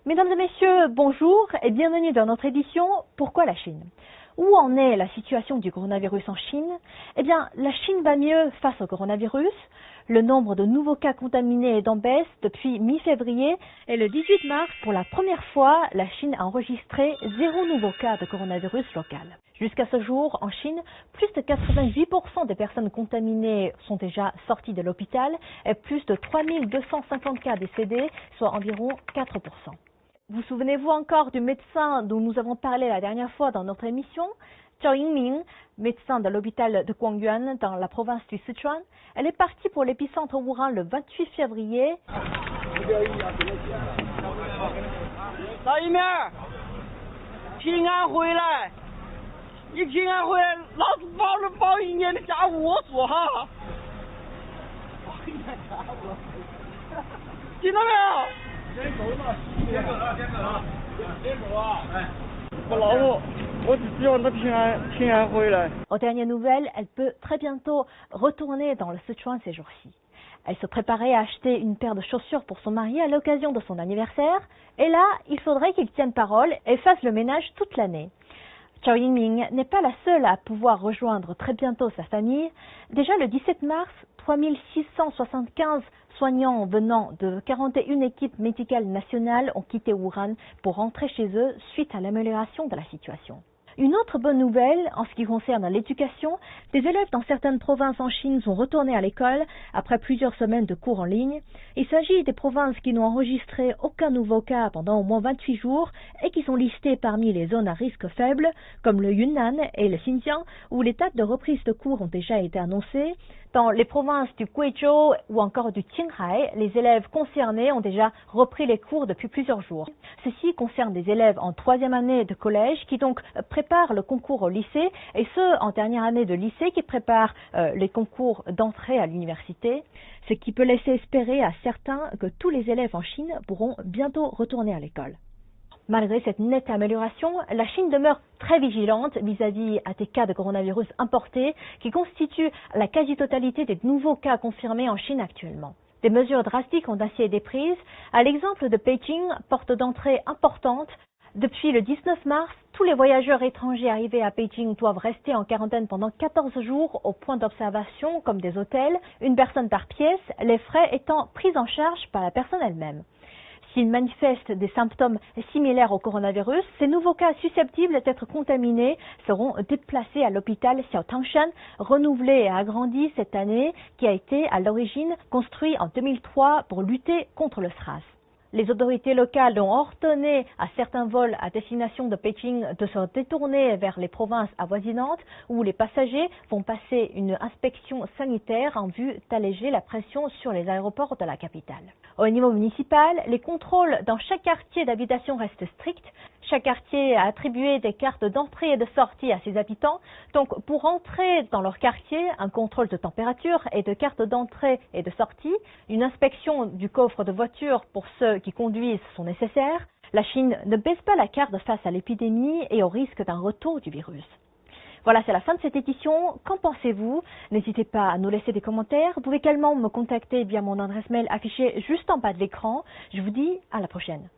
Mesdames et messieurs, bonjour et bienvenue dans notre édition Pourquoi la Chine? Où en est la situation du coronavirus en Chine? Eh bien, la Chine va mieux face au coronavirus. Le nombre de nouveaux cas contaminés est en baisse depuis mi-février et le 18 mars, pour la première fois, la Chine a enregistré 0 nouveau cas de coronavirus local. Jusqu'à ce jour, en Chine, plus de 88% des personnes contaminées sont déjà sorties de l'hôpital et plus de 3250 cas décédés, soit environ 4%. Vous souvenez-vous encore du médecin dont nous avons parlé la dernière fois dans notre émission, Zhao Yingming, médecin de l'hôpital de Guangyuan dans la province du Sichuan? Elle est partie pour l'épicentre Wuhan le 28 février. Aux dernières nouvelles, elle peut très bientôt retourner dans le Sichuan ces jours-ci. Elle se préparait à acheter une paire de chaussures pour son mari à l'occasion de son anniversaire. Et là, il faudrait qu'il tienne parole et fasse le ménage toute l'année. Zhao Yingming n'est pas la seule à pouvoir rejoindre très bientôt sa famille. Déjà le 17 mars, 3675 soignants venant de 41 équipes médicales nationales ont quitté Wuhan pour rentrer chez eux suite à l'amélioration de la situation. Une autre bonne nouvelle en ce qui concerne l'éducation, des élèves dans certaines provinces en Chine sont retournés à l'école après plusieurs semaines de cours en ligne. Il s'agit des provinces qui n'ont enregistré aucun nouveau cas pendant au moins 28 jours et qui sont listées parmi les zones à risque faible, comme le Yunnan et le Xinjiang, où les dates de reprise de cours ont déjà été annoncées. Dans les provinces du Guizhou ou encore du Qinghai, les élèves concernés ont déjà repris les cours depuis plusieurs jours. Ceci concerne des élèves en 3e année de collège qui donc préparent le concours au lycée et ceux en dernière année de lycée qui préparent les concours d'entrée à l'université, ce qui peut laisser espérer à certains que tous les élèves en Chine pourront bientôt retourner à l'école. Malgré cette nette amélioration, la Chine demeure très vigilante vis-à-vis des cas de coronavirus importés qui constituent la quasi-totalité des nouveaux cas confirmés en Chine actuellement. Des mesures drastiques ont ainsi été prises. À l'exemple de Pékin, porte d'entrée importante, depuis le 19 mars, tous les voyageurs étrangers arrivés à Pékin doivent rester en quarantaine pendant 14 jours au point d'observation comme des hôtels, une personne par pièce, les frais étant pris en charge par la personne elle-même. S'ils manifestent des symptômes similaires au coronavirus, ces nouveaux cas susceptibles d'être contaminés seront déplacés à l'hôpital Xiaotangshan, renouvelé et agrandi cette année, qui a été à l'origine construit en 2003 pour lutter contre le SRAS. Les autorités locales ont ordonné à certains vols à destination de Pékin de se détourner vers les provinces avoisinantes où les passagers vont passer une inspection sanitaire en vue d'alléger la pression sur les aéroports de la capitale. Au niveau municipal, les contrôles dans chaque quartier d'habitation restent stricts. Chaque quartier a attribué des cartes d'entrée et de sortie à ses habitants. Donc, pour entrer dans leur quartier, un contrôle de température et de carte d'entrée et de sortie, une inspection du coffre de voiture pour ceux qui conduisent sont nécessaires. La Chine ne baisse pas la garde face à l'épidémie et au risque d'un retour du virus. Voilà, c'est la fin de cette édition. Qu'en pensez-vous? N'hésitez pas à nous laisser des commentaires. Vous pouvez également me contacter via mon adresse mail affichée juste en bas de l'écran. Je vous dis à la prochaine.